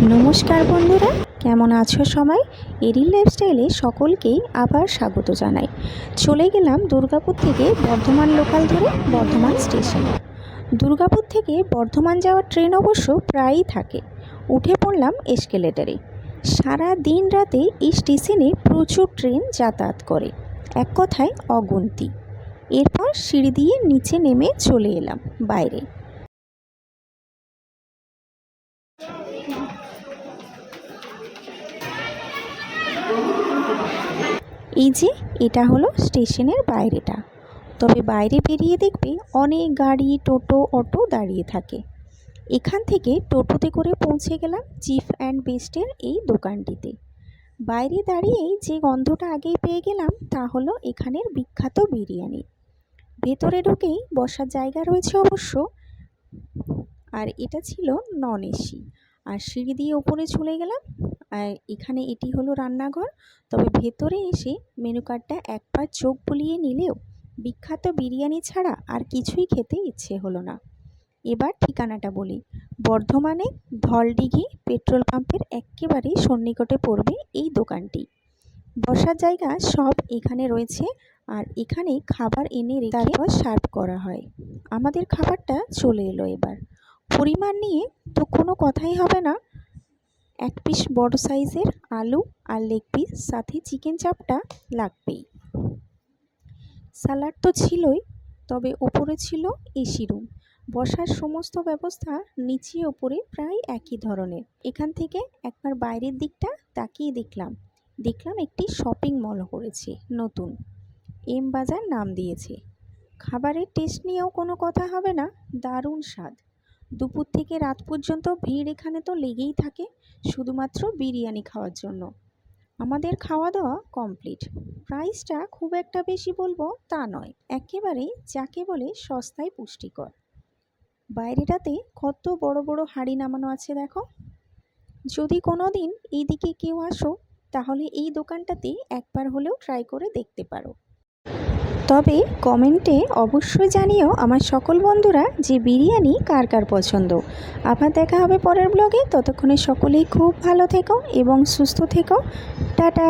নমস্কার বন্ধুরা, কেমন আছো সবাই? এরিল লাইফস্টাইলে সকলকেই আবার স্বাগত জানাই। চলে গেলাম দুর্গাপুর থেকে বর্ধমান লোকাল ধরে বর্ধমান স্টেশনে। দুর্গাপুর থেকে বর্ধমান যাওয়ার ট্রেন অবশ্য প্রায়ই থাকে। উঠে পড়লাম এসকেলেটারে। সারা দিন রাতে এই স্টেশনে প্রচুর ট্রেন যাতায়াত করে, এক কথায় অগুন্তি। এরপর সিঁড়ি দিয়ে নিচে নেমে চলে এলাম বাইরে। এই যে এটা হলো স্টেশনের বাইরেটা। তবে বাইরে বেরিয়ে দেখবে অনেক গাড়ি, টোটো, অটো দাঁড়িয়ে থাকে। এখান থেকে টোটোতে করে পৌঁছে গেলাম চিফ অ্যান্ড বেস্টের এই দোকানটিতে। বাইরে দাঁড়িয়েই যে গন্ধটা আগেই পেয়ে গেলাম তা হলো এখানের বিখ্যাত বিরিয়ানি। ভেতরে ঢুকেই বসার জায়গা রয়েছে অবশ্য, আর এটা ছিল নন এসি। আর সিঁড়ি দিয়ে ওপরে চলে গেলাম। আর এখানে এটি হলো রান্নাঘর। তবে ভেতরে এসে মেনু কার্ডটা একবার চোখ বুলিয়ে নিলেও বিখ্যাত বিরিয়ানি ছাড়া আর কিছুই খেতে ইচ্ছে হলো না। এবার ঠিকানাটা বলি। বর্ধমানে ধলডিঘি পেট্রোল পাম্পের একেবারে সন্নিকটে পড়বে এই দোকানটি। বসার জায়গা সব এখানে রয়েছে, আর এখানে খাবার এনে তারপর সার্ভ করা হয়। আমাদের খাবারটা চলে এলো এবার। পরিমাণ নিয়ে তো কোনো কথাই হবে না। এক পিস বড় সাইজের আলু আর লেগ পিস, সাথে চিকেন চাপটা লাগবেই। স্যালাড তো ছিলই, তবে ওপরে ছিল এসি রুম। বসার সমস্ত ব্যবস্থা নিচে ওপরে প্রায় একই ধরনের। এখান থেকে একবার বাইরের দিকটা তাকিয়ে দেখলাম একটি শপিং মল করেছে নতুন, এম বাজার নাম দিয়েছে। খাবারের টেস্ট নিয়েও কোনো কথা হবে না, দারুণ স্বাদ। দুপুর থেকে রাত পর্যন্ত ভিড় এখানে তো লেগেই থাকে, শুধুমাত্র বিরিয়ানি খাওয়ার জন্য। আমাদের খাওয়া দাওয়া কমপ্লিট। প্রাইসটা খুব একটা বেশি বলবো তা নয়, একেবারে যাকে বলে সস্তায় পুষ্টিকর। বাইরেটাতে কত বড় বড় হাঁড়ি নামানো আছে দেখো। যদি কোনো দিন এইদিকে কেউ আসো তাহলে এই দোকানটাতে একবার হলেও ট্রাই করে দেখতে পারো। তবে কমেন্টে অবশ্যই জানিও আমার সকল বন্ধুরা যে বিরিয়ানি কার কার পছন্দ। আবার দেখা হবে পরের ব্লগে। ততক্ষণে সকলেই খুব ভালো থেকো এবং সুস্থ থেকো। টাটা।